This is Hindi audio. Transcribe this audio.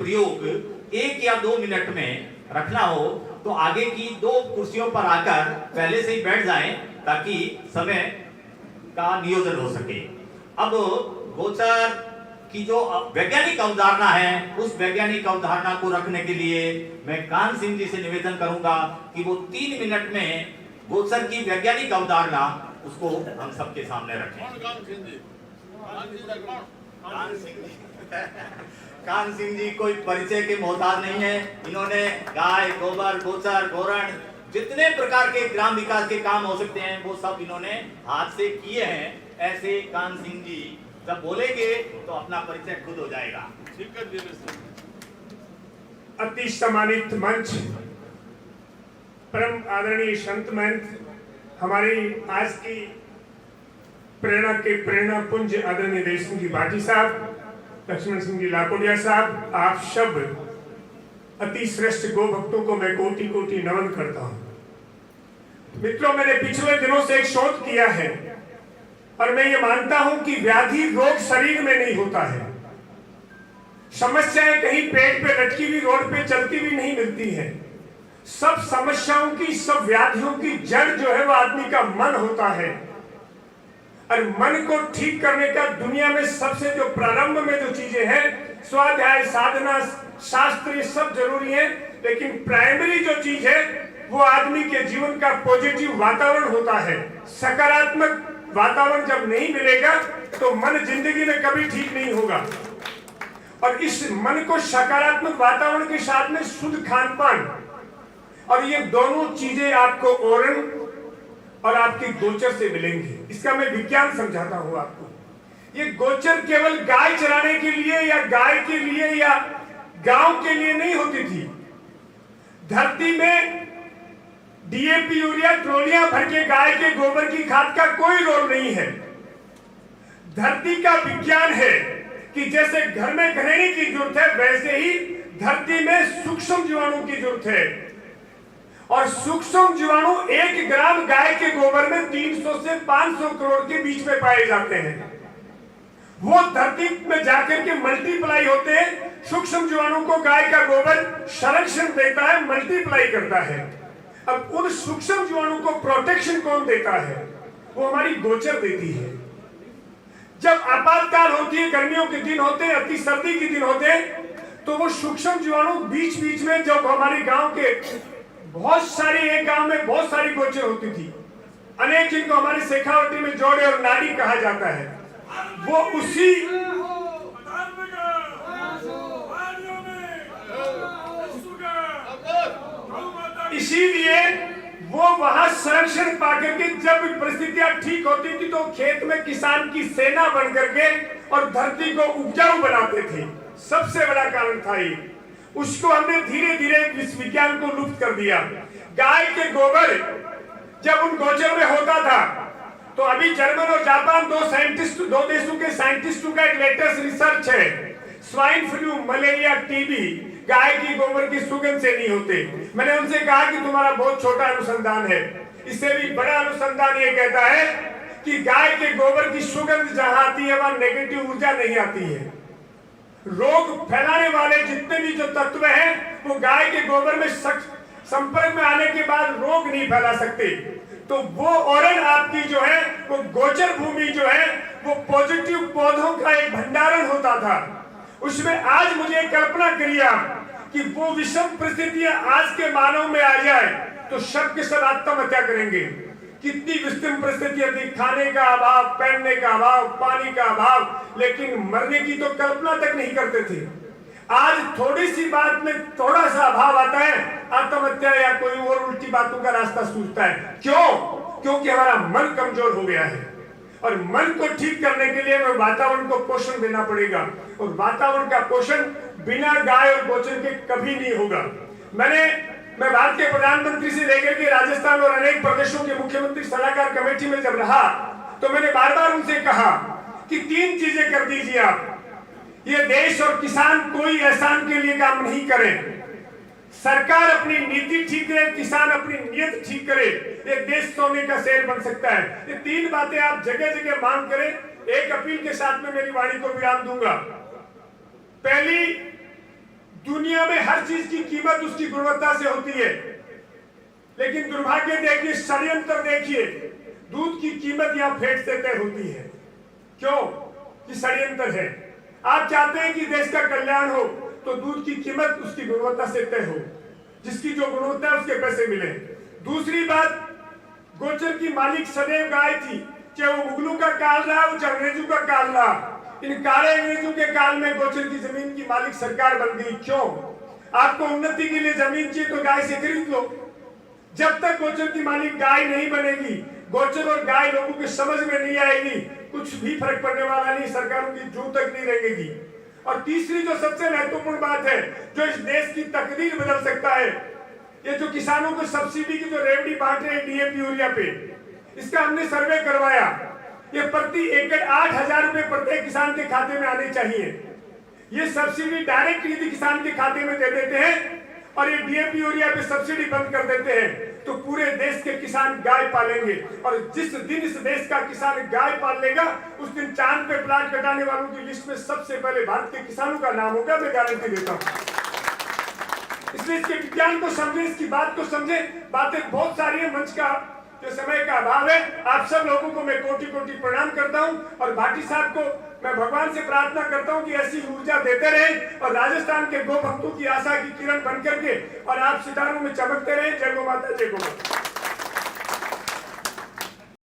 प्रयोग 1 या 2 मिनट में रखना हो तो आगे की 2 कुर्सियों पर आकर पहले से ही बैठ जाएं ताकि समय का नियोजन हो सके। अब गोचर की जो वैज्ञानिक अवधारणा है उस वैज्ञानिक अवधारणा को रखने के लिए मैं कान सिंह जी से निवेदन करूंगा कि वो 3 मिनट में गोचर की वैज्ञानिक अवधारणा उसको हम सबके सामने रखें। कान सिंह जी कोई परिचय के मोहताज नहीं है। इन्होंने गाय, गोबर, गोचर, गोरण जितने प्रकार के ग्राम विकास के काम हो सकते हैं वो सब इन्होंने हाथ से किए हैं। ऐसे कान सिंह जी जब बोलेंगे तो अपना परिचय खुद हो जाएगा। अति सम्मानित मंच, परम आदरणीय संत महंत, हमारी आज की प्रेरणा के प्रेरणा पुंज आदरणीय देश सिंह जी भाटी साहब, लक्ष्मण सिंह जी लाकोडिया साहब, आप सब अति श्रेष्ठ गो भक्तों को मैं कोटि कोटि नमन करता हूं। मित्रों, मैंने पिछले दिनों से एक शोध किया है और मैं ये मानता हूं कि व्याधि रोग शरीर में नहीं होता है। समस्याएं कहीं पेट पे लटकी हुई रोड पे चलती हुई नहीं मिलती है। सब समस्याओं की, सब व्याधियों की जड़ जो है वो आदमी का मन होता है। और मन को ठीक करने का दुनिया में सबसे जो प्रारंभ में जो चीजें हैं, स्वाध्याय, साधना, शास्त्र, ये सब जरूरी है, लेकिन प्राइमरी जो चीज है वो आदमी के जीवन का पॉजिटिव वातावरण होता है। सकारात्मक वातावरण जब नहीं मिलेगा तो मन जिंदगी में कभी ठीक नहीं होगा। और इस मन को सकारात्मक वातावरण के साथ में शुद्ध खान पान, और ये दोनों चीजें आपको ओरन और आपकी गोचर से मिलेंगी। इसका मैं विज्ञान समझाता हूं आपको। ये गोचर केवल गाय चराने के लिए या गाय के लिए या गांव के लिए नहीं होती थी। धरती में डीएपी, यूरिया, ट्रोलियां भर के गाय के गोबर की खाद का कोई रोल नहीं है। धरती का विज्ञान है कि जैसे घर में घरेणी की जरूरत है वैसे ही धरती में सूक्ष्म जीवाणु की जरूरत है। और सूक्ष्म जीवाणु 1 ग्राम गाय के गोबर में 300 से 500 करोड़ के बीच में पाए जाते हैं। वो धरती में जाकर के मल्टीप्लाई होते हैं। सूक्ष्म जीवाणु को गाय का गोबर संरक्षण देता है, मल्टीप्लाई करता है। अब उन सूक्ष्म जीवाणु को प्रोटेक्शन कौन देता है? वो हमारी गोचर देती है। जब आपातकाल होती है, गर्मियों के दिन होते हैं, अति सर्दी के दिन होते हैं, तो वो सूक्ष्म जीवाणु बीच बीच में, जब हमारे गांव के बहुत सारी, एक गांव में बहुत सारी गोचर होती थी, अनेक, जिनको हमारे शेखावटी में जोड़े और नाड़ी कहा जाता है, वो उसी इसीलिए वो वहां संरक्षण पाकर के जब परिस्थितियां ठीक होती थी तो खेत में किसान की सेना बन करके और धरती को उपजाऊ बनाते थे। सबसे बड़ा कारण था ये। उसको हमने धीरे धीरे इस विज्ञान को लुप्त कर दिया। गाय के गोबर जब उन गोचर में होता था तो अभी जर्मन और जापान, दो देशों के साइंटिस्टों का एक लेटेस्ट रिसर्च है, स्वाइन फ्लू, मलेरिया, टीबी गाय की गोबर की सुगंध से नहीं होते। मैंने उनसे कहा कि तुम्हारा बहुत छोटा अनुसंधान है। इससे भी बड़ा अनुसंधान ये कहता है कि गाय के गोबर की सुगंध जहां आती है वहां नेगेटिव ऊर्जा नहीं आती है। रोग फैलाने वाले जितने भी जो तत्व हैं वो गाय के गोबर में संपर्क में आने के बाद रोग नहीं फैला सकते। तो वो औरन आपकी जो है, वो गोचर भूमि जो है, वो पॉजिटिव पौधों का एक भंडारण होता था। उसमें आज मुझे कल्पना करिए कि वो विषम परिस्थितियां आज के मानव में आ जाए तो सब के सब आत्महत्या करेंगे। कितनी विषम परिस्थितियां थी, खाने का अभाव, पहनने का अभाव, पानी का अभाव, लेकिन मरने की तो कल्पना तक नहीं करते थे। आज थोड़ी सी बात में थोड़ा सा अभाव आता है, आत्महत्या या कोई और उल्टी बातों का रास्ता सूझता है। क्यों? क्योंकि हमारा मन कमजोर हो गया है। और मन को ठीक करने के लिए हमें वातावरण को पोषण देना पड़ेगा, और वातावरण का पोषण बिना गाय और गोचर के कभी नहीं होगा। मैं भारत के प्रधानमंत्री से लेकर के राजस्थान और अनेक प्रदेशों के मुख्यमंत्री सलाहकार कमेटी में जब रहा तो मैंने बार बार उनसे कहा कि 3 चीजें कर दीजिए आप। ये देश और किसान कोई एहसान के लिए काम नहीं करें। सरकार अपनी नीति ठीक करे, किसान अपनी नीयत ठीक करे, ये देश सोने का शहर बन सकता है। ये 3 बातें आप जगह जगह मांग करें। एक अपील के साथ में मेरी वाणी को विराम दूंगा। पहली, दुनिया में हर चीज की कीमत उसकी गुणवत्ता से होती है, लेकिन दुर्भाग्य देखिए, षड्यंत्र देखिए, दूध की कीमत यहाँ फेट से तय होती है। क्यों? कि षड्यंत्र है। आप चाहते हैं कि देश का कल्याण हो तो दूध की कीमत उसकी गुणवत्ता से तय हो, जिसकी जो गुणवत्ता है उसके पैसे मिले। दूसरी बात, गोचर की मालिक सदैव गाय थी, चाहे वो मुगलों का काल रहा हो चाहे अंग्रेजों का काल रहा। इन काले अंग्रेजों के काल में गोचर की जमीन की मालिक सरकार बन गई। क्यों? आपको उन्नति के लिए जमीन चाहिए तो गाय से खरीद लो। जब तक गोचर की मालिक गाय नहीं बनेगी, गोचर और गाय लोगों की समझ में नहीं आएगी, कुछ भी फर्क पड़ने वाला नहीं, सरकारों की जूं तक नहीं रहेगी। और तीसरी जो सबसे महत्वपूर्ण बात है, जो इस देश की तकदीर बदल सकता है, ये जो किसानों को सब्सिडी की जो रेवड़ी बांट रहे हैं डीएपी यूरिया पे, इसका हमने सर्वे करवाया। ये प्रति एकड़ 8,000 रुपए प्रत्येक किसान के खाते में आने चाहिए। ये सब्सिडी डायरेक्ट यदि किसान के खाते में दे देते हैं और ये डीएपी यूरिया पे सब्सिडी बंद कर देते हैं तो पूरे देश के किसान गाय पालेंगे। और जिस दिन इस देश का किसान गाय पाल लेगा, उस दिन चांद पे प्लांट कटाने वालों की लिस्ट में सबसे पहले भारत के किसानों का नाम होगा, मैं गारंटी देता हूँ। इसलिए इसके विज्ञान को समझे, इसकी बात को समझे। बातें बहुत सारी है, मंच का जो समय का अभाव है। आप सब लोगों को मैं कोटि कोटि प्रणाम करता हूं और भाटी साहब को मैं भगवान से प्रार्थना करता हूं कि ऐसी ऊर्जा देते रहे और राजस्थान के गो भक्तों की आशा की किरण बनकर के और आप सितारों में चमकते रहे। जय गो माता, जय गो माता।